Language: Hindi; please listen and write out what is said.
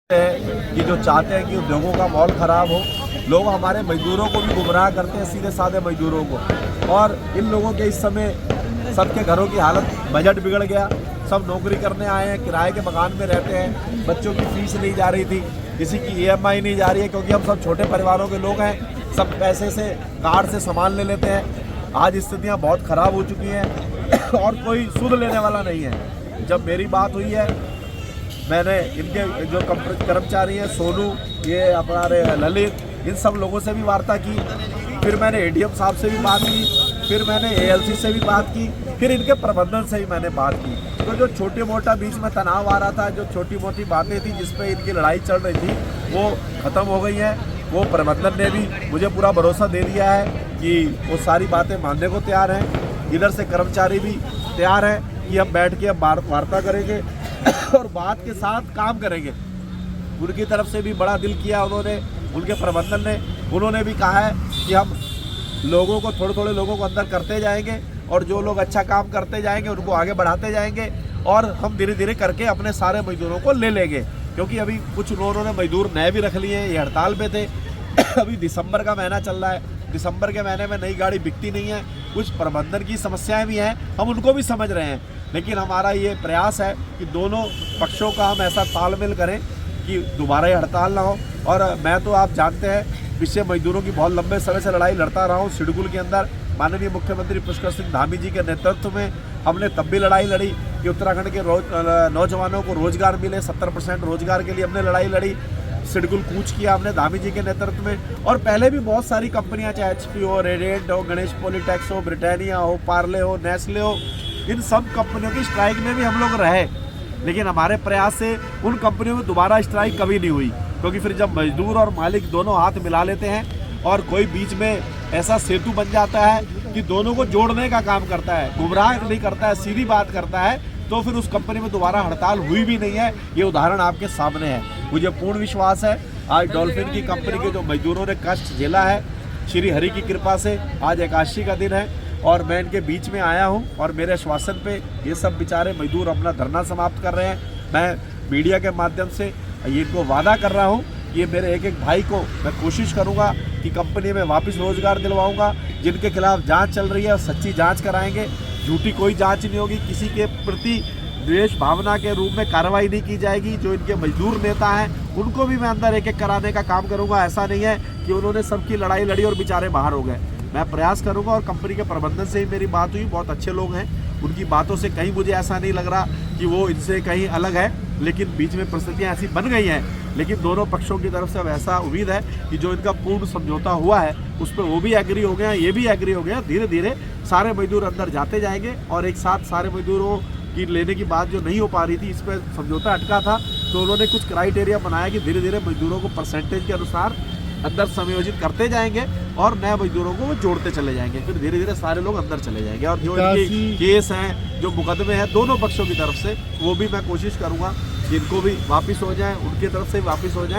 है कि जो चाहते हैं कि उद्योगों का माहौल ख़राब हो। लोग हमारे मजदूरों को भी गुमराह करते हैं, सीधे साधे मजदूरों को। और इन लोगों के इस समय सबके घरों की हालत, बजट बिगड़ गया। सब नौकरी करने आए हैं, किराए के मकान में रहते हैं, बच्चों की फीस नहीं जा रही थी, किसी की EMI नहीं जा रही है, क्योंकि हम सब छोटे परिवारों के लोग हैं। सब पैसे से, कार्ड से सामान ले लेते हैं। आज स्थितियाँ बहुत ख़राब हो चुकी हैं और कोई सुध लेने वाला नहीं है। जब मेरी बात हुई है, मैंने इनके जो कर्मचारी हैं, सोनू, ये हमारे ललित, इन सब लोगों से भी वार्ता की। फिर मैंने ADM साहब से भी बात की, फिर मैंने ALC से भी बात की, फिर इनके प्रबंधन से भी मैंने बात की। तो जो छोटे मोटा बीच में तनाव आ रहा था, जो छोटी मोटी बातें थी जिस पे इनकी लड़ाई चल रही थी, वो ख़त्म हो गई हैं। वो प्रबंधन ने भी मुझे पूरा भरोसा दे दिया है कि वो सारी बातें मानने को तैयार हैं। इधर से कर्मचारी भी तैयार हैं कि हम बैठ के अब वार्ता करेंगे और बात के साथ काम करेंगे। उनकी तरफ से भी बड़ा दिल किया उन्होंने, उनके प्रबंधन ने। उन्होंने भी कहा है कि हम लोगों को, थोड़े थोड़े लोगों को अंदर करते जाएंगे और जो लोग अच्छा काम करते जाएंगे उनको आगे बढ़ाते जाएंगे और हम धीरे धीरे करके अपने सारे मजदूरों को ले लेंगे। क्योंकि अभी कुछ उन्होंने मजदूर नए भी रख लिए हैं, ये हड़ताल पे थे। अभी दिसंबर का महीना चल रहा है, दिसंबर के महीने में नई गाड़ी बिकती नहीं है। कुछ प्रबंधन की समस्याएं भी हैं, हम उनको भी समझ रहे हैं। लेकिन हमारा ये प्रयास है कि दोनों पक्षों का हम ऐसा तालमेल करें कि दोबारा ये हड़ताल ना हो। और मैं तो, आप जानते हैं, विषय मजदूरों की बहुत लंबे समय से लड़ाई लड़ता रहा हूँ। सिडकुल के अंदर माननीय मुख्यमंत्री पुष्कर सिंह धामी जी के नेतृत्व में हमने तब भी लड़ाई लड़ी कि उत्तराखंड के नौजवानों को रोजगार मिले। 70% रोजगार के लिए हमने लड़ाई लड़ी। सिडकुल कूच किया हमने धामी जी के नेतृत्व में। और पहले भी बहुत सारी कंपनियां, चाहे HP हो, रेडिएंट हो, गणेश पॉलीटेक्स हो, ब्रिटानिया हो, पार्ले हो, नेस्ले हो, इन सब कंपनियों की स्ट्राइक में भी हम लोग रहे। लेकिन हमारे प्रयास से उन कंपनियों में दोबारा स्ट्राइक कभी नहीं हुई, क्योंकि फिर जब मजदूर और मालिक दोनों हाथ मिला लेते हैं और कोई बीच में ऐसा सेतु बन जाता है कि दोनों को जोड़ने का काम करता है, गुमराह नहीं करता है, सीधी बात करता है, तो फिर उस कंपनी में दोबारा हड़ताल हुई भी नहीं है। ये उदाहरण आपके सामने है। मुझे पूर्ण विश्वास है आज डॉल्फिन की कंपनी के जो मजदूरों ने कष्ट झेला है, श्री हरि की कृपा से आज एकादशी का दिन है और मैं इनके बीच में आया हूं और मेरे आश्वासन पे ये सब बेचारे मजदूर अपना धरना समाप्त कर रहे हैं। मैं मीडिया के माध्यम से ये इनको वादा कर रहा हूं कि ये मेरे एक एक भाई को मैं कोशिश करूंगा कि कंपनी में वापस रोजगार दिलवाऊंगा। जिनके खिलाफ जांच चल रही है सच्ची जांच कराएंगे, झूठी कोई जांच नहीं होगी। किसी के प्रति द्वेष भावना के रूप में कार्रवाई नहीं की जाएगी। जो इनके मजदूर नेता हैं उनको भी मैं अंदर एक एक कराने का काम करूँगा। ऐसा नहीं है कि उन्होंने सबकी लड़ाई लड़ी और बेचारे बाहर हो गए। मैं प्रयास करूंगा और कंपनी के प्रबंधन से ही मेरी बात हुई, बहुत अच्छे लोग हैं। उनकी बातों से कहीं मुझे ऐसा नहीं लग रहा कि वो इनसे कहीं अलग है, लेकिन बीच में परिस्थितियां ऐसी बन गई हैं। लेकिन दोनों पक्षों की तरफ से अब ऐसा उम्मीद है कि जो इनका पूर्ण समझौता हुआ है उस पर वो भी एग्री हो गया, ये भी एग्री हो गया। धीरे धीरे सारे मजदूर अंदर जाते जाएंगे और एक साथ सारे मजदूरों की लेने की बात जो नहीं हो पा रही थी, इस पर समझौता अटका था, तो उन्होंने कुछ क्राइटेरिया बनाया कि धीरे धीरे मजदूरों को परसेंटेज के अनुसार अंदर समायोजित करते जाएंगे और नए मजदूरों को वो जोड़ते चले जाएंगे। फिर धीरे धीरे सारे लोग अंदर चले जाएंगे। और जो इनके केस हैं, जो मुकदमे हैं दोनों पक्षों की तरफ से, वो भी मैं कोशिश करूंगा कि इनको भी वापस हो जाए, उनकी तरफ से वापस हो जाए।